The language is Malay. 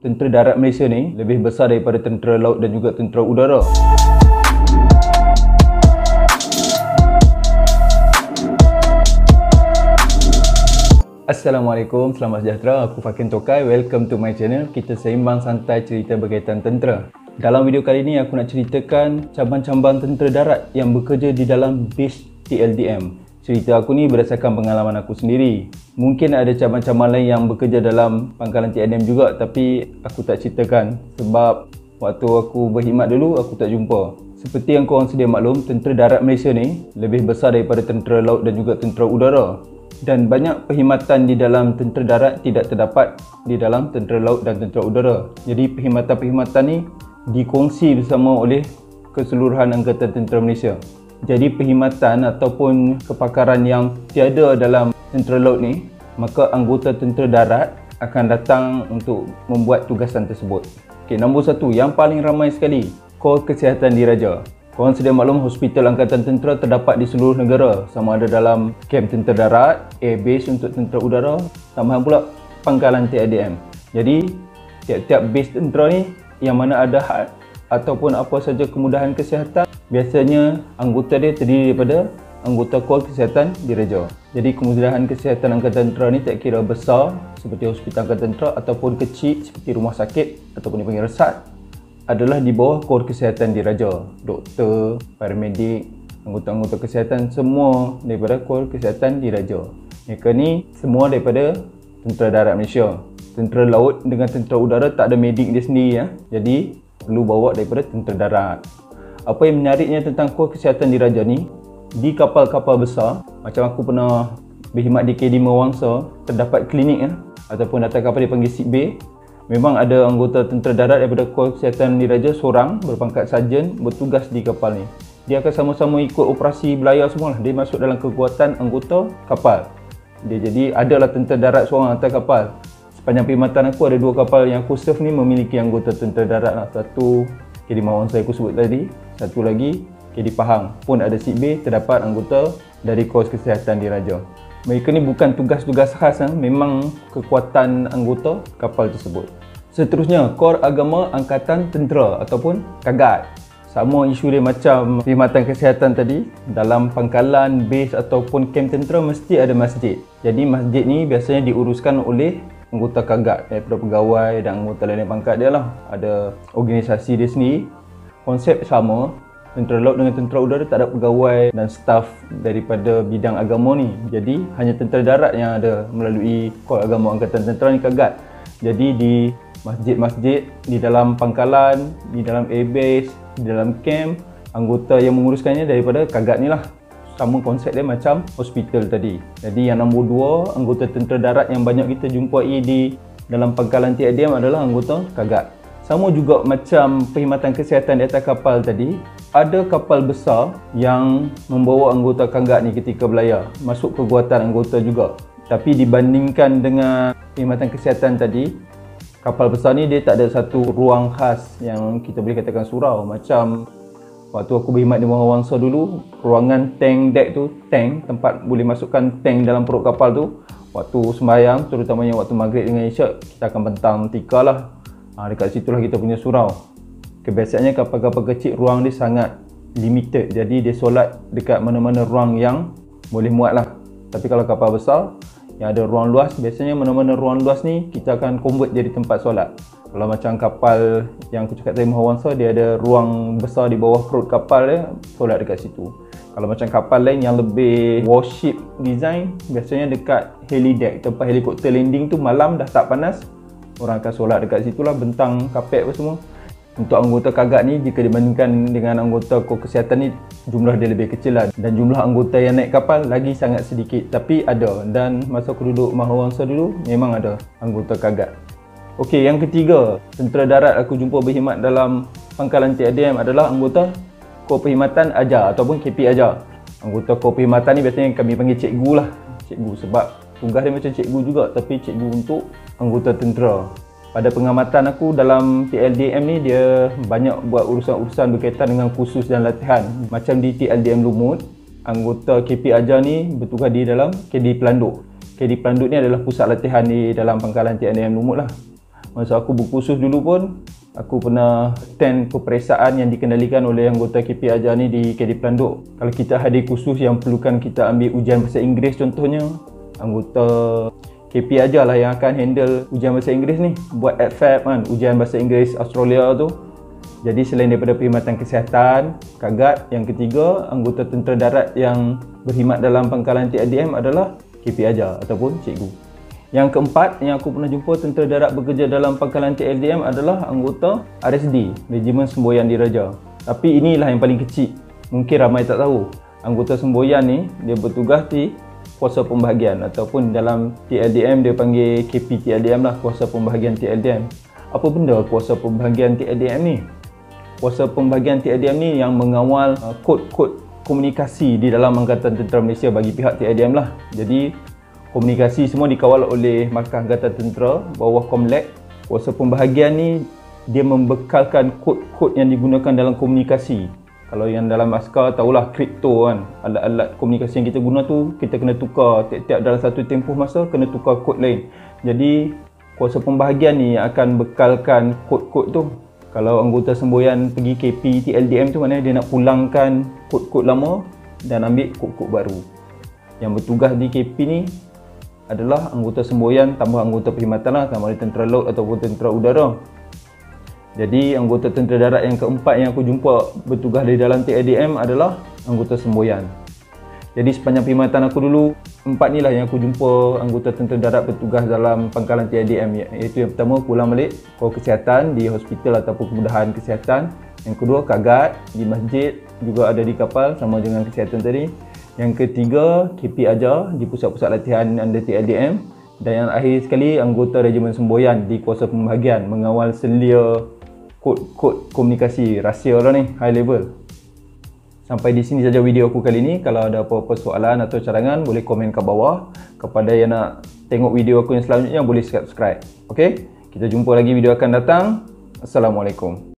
tentera darat Malaysia ni lebih besar daripada tentera laut dan juga tentera udara. Assalamualaikum, selamat sejahtera. Aku Fakin Tokai. Welcome to my channel. Kita seimbang santai cerita berkaitan tentera. Dalam video kali ni aku nak ceritakan cabang-cabang tentera darat yang bekerja di dalam base TLDM. Cerita aku ni berdasarkan pengalaman aku sendiri. Mungkin ada cabang-cabang lain yang bekerja dalam pangkalan TLDM juga, tapi aku tak ceritakan sebab waktu aku berkhidmat dulu aku tak jumpa. Seperti yang korang sedia maklum, tentera darat Malaysia ni lebih besar daripada tentera laut dan juga tentera udara. Dan banyak perkhidmatan di dalam tentera darat tidak terdapat di dalam tentera laut dan tentera udara. Jadi perkhidmatan-perkhidmatan ni dikongsi bersama oleh keseluruhan Angkatan Tentera Malaysia. Jadi perkhidmatan ataupun kepakaran yang tiada dalam tentera laut ni, maka anggota tentera darat akan datang untuk membuat tugasan tersebut. Okey, nombor satu, yang paling ramai sekali, Kor Kesihatan Diraja. Korang sedia maklum, hospital Angkatan Tentera terdapat di seluruh negara, sama ada dalam kem tentera darat, airbase untuk tentera udara, tambahan pula pangkalan TLDM. Jadi tiap-tiap base tentera ni yang mana ada had ataupun apa saja kemudahan kesihatan, biasanya anggota dia terdiri daripada anggota Kor Kesihatan Diraja. Jadi kemudahan kesihatan Angkatan Tentera ni tak kira besar seperti hospital Angkatan Tentera ataupun kecil seperti rumah sakit ataupun dipanggil resat, adalah di bawah Kor Kesihatan Diraja. Doktor, paramedik, anggota-anggota kesihatan semua daripada Kor Kesihatan Diraja. Mereka ni semua daripada Tentera Darat Malaysia. Tentera laut dengan tentera udara tak ada medik dia sendiri ya. Jadi perlu bawa daripada tentera darat. Apa yang menariknya tentang Kor Kesihatan Diraja ni, di kapal-kapal besar, macam aku pernah berkhidmat di KD Mawangsa, terdapat klinik ataupun atas kapal dipanggil sick bay. Memang ada anggota tentera darat daripada Kor Kesihatan Diraja seorang berpangkat sarjan bertugas di kapal ni. Dia akan sama-sama ikut operasi belayar semua lah. Dia masuk dalam kekuatan anggota kapal. Dia jadi adalah tentera darat seorang atas kapal. Sepanjang perkhidmatan aku ada 2 kapal yang aku serve ni memiliki anggota tentera darat lah. Satu KD Mawangsa aku sebut tadi, satu lagi KD Pahang pun ada sick bay, terdapat anggota dari Kor Kesihatan Diraja. Mereka ni bukan tugas-tugas khas, memang kekuatan anggota kapal tersebut. Seterusnya, Kor Agama Angkatan Tentera ataupun KAGAT. Sama isu dia macam perkhidmatan kesihatan tadi. Dalam pangkalan, base ataupun kem tentera mesti ada masjid. Jadi masjid ni biasanya diuruskan oleh anggota KAGAT daripada pegawai dan anggota lain pangkat dia lah. Ada organisasi dia sendiri. Konsep sama, tentera laut dengan tentera udara tak ada pegawai dan staf daripada bidang agama ni. Jadi hanya tentera darat yang ada melalui Kor Agama Angkatan Tentera ni, KAGAT. Jadi di masjid-masjid, di dalam pangkalan, di dalam airbase, di dalam camp, anggota yang menguruskannya daripada KAGAT ni lah. Sama konsep dia macam hospital tadi. Jadi yang nombor 2, anggota tentera darat yang banyak kita jumpai di dalam pangkalan TLDM adalah anggota KAGAT. Sama juga macam perkhidmatan kesihatan di atas kapal tadi, ada kapal besar yang membawa anggota KAGAT ni ketika belayar, masuk kekuatan anggota juga. Tapi dibandingkan dengan perkhidmatan kesihatan tadi, kapal besar ni dia tak ada satu ruang khas yang kita boleh katakan surau. Macam waktu aku berkhidmat di Mawangsa dulu, ruangan tank deck tu, tank tempat boleh masukkan tank dalam perut kapal tu, waktu sembahyang, terutamanya waktu maghrib dengan isyak, kita akan bentang tikar lah. Dekat situlah kita punya surau. Kebiasaannya kapal-kapal kecil ruang dia sangat limited, jadi dia solat dekat mana-mana ruang yang boleh muat lah. Tapi kalau kapal besar yang ada ruang luas, biasanya mana-mana ruang luas ni kita akan convert jadi tempat solat. Kalau macam kapal yang aku cakap tadi Mawangsa, dia ada ruang besar di bawah perut kapal dia, solat dekat situ. Kalau macam kapal lain yang lebih warship design, biasanya dekat heli deck, tempat helikopter landing tu malam dah tak panas, orang akan solat dekat situlah, bentang kapet apa semua. Untuk anggota KAGAT ni, jika dibandingkan dengan anggota Kor Kesihatan ni, jumlah dia lebih kecil lah. Dan jumlah anggota yang naik kapal lagi sangat sedikit. Tapi ada, dan masa aku duduk Mahawangsa dulu, memang ada anggota KAGAT. Okey, yang ketiga, tentera darat aku jumpa berkhidmat dalam pangkalan TLDM adalah anggota Kor Perkhidmatan Ajar ataupun KP Ajar. Anggota Kor Perkhidmatan ni biasanya kami panggil cikgu lah. Cikgu sebab tugas dia macam cikgu juga, tapi cikgu untuk anggota tentera. Pada pengamatan aku dalam TLDM ni, dia banyak buat urusan-urusan berkaitan dengan kursus dan latihan. Macam di TLDM Lumut, anggota KP Ajar ni bertugas di dalam KD Pelanduk. KD Pelanduk ni adalah pusat latihan di dalam pangkalan TLDM Lumut lah. Masa aku berkursus dulu pun, aku pernah attend peperiksaan yang dikendalikan oleh anggota KP Ajar ni di KD Pelanduk. Kalau kita hadir kursus yang perlukan kita ambil ujian bahasa Inggeris contohnya, anggota KP Ajar lah yang akan handle ujian bahasa Inggeris ni. Buat ADFAB kan, ujian bahasa Inggeris Australia tu. Jadi selain daripada perkhidmatan kesihatan, KAGAT, yang ketiga, anggota tentera darat yang berkhidmat dalam pangkalan TLDM adalah KP Ajar ataupun cikgu. Yang keempat yang aku pernah jumpa tentera darat bekerja dalam pangkalan TLDM adalah anggota RSD, Regimen Semboyan Diraja. Tapi inilah yang paling kecil. Mungkin ramai tak tahu. Anggota semboyan ni dia bertugas di kuasa pembahagian ataupun dalam TLDM dia panggil KP TLDM lah, kuasa pembahagian TLDM. Apa benda kuasa pembahagian TLDM ni? Kuasa pembahagian TLDM ni yang mengawal kod-kod komunikasi di dalam Angkatan Tentera Malaysia bagi pihak TLDM lah. Jadi komunikasi semua dikawal oleh Markah Angkatan Tentera bawah Komlek. Kuasa pembahagian ni dia membekalkan kod-kod yang digunakan dalam komunikasi. Kalau yang dalam askar tahulah kripto kan, alat-alat komunikasi yang kita guna tu kita kena tukar tiap-tiap dalam satu tempoh masa, kena tukar kod lain. Jadi kuasa pembahagian ni akan bekalkan kod-kod tu. Kalau anggota semboyan pergi KP TLDM tu maknanya dia nak pulangkan kod-kod lama dan ambil kod-kod baru. Yang bertugas di KP ni adalah anggota semboyan tambah anggota perkhidmatan lah, sama ada tentera laut ataupun tentera udara. Jadi anggota tentera darat yang keempat yang aku jumpa bertugas di dalam TLDM adalah anggota semboyan. Jadi sepanjang perkhidmatan aku dulu, empat ni lah yang aku jumpa anggota tentera darat bertugas dalam pangkalan TLDM, iaitu yang pertama pulang balik kau kesihatan di hospital ataupun kemudahan kesihatan. Yang kedua KAGAT di masjid, juga ada di kapal sama dengan kesihatan tadi. Yang ketiga KP Ajar di pusat-pusat latihan under TLDM. Dan yang akhir sekali anggota Regimen Semboyan di kuasa pembahagian mengawal selia kod-kod komunikasi rahsia lah ni, high level. Sampai di sini saja video aku kali ni. Kalau ada apa-apa soalan atau cadangan boleh komen kat bawah. Kepada yang nak tengok video aku yang selanjutnya boleh subscribe. Okey? Kita jumpa lagi video akan datang. Assalamualaikum.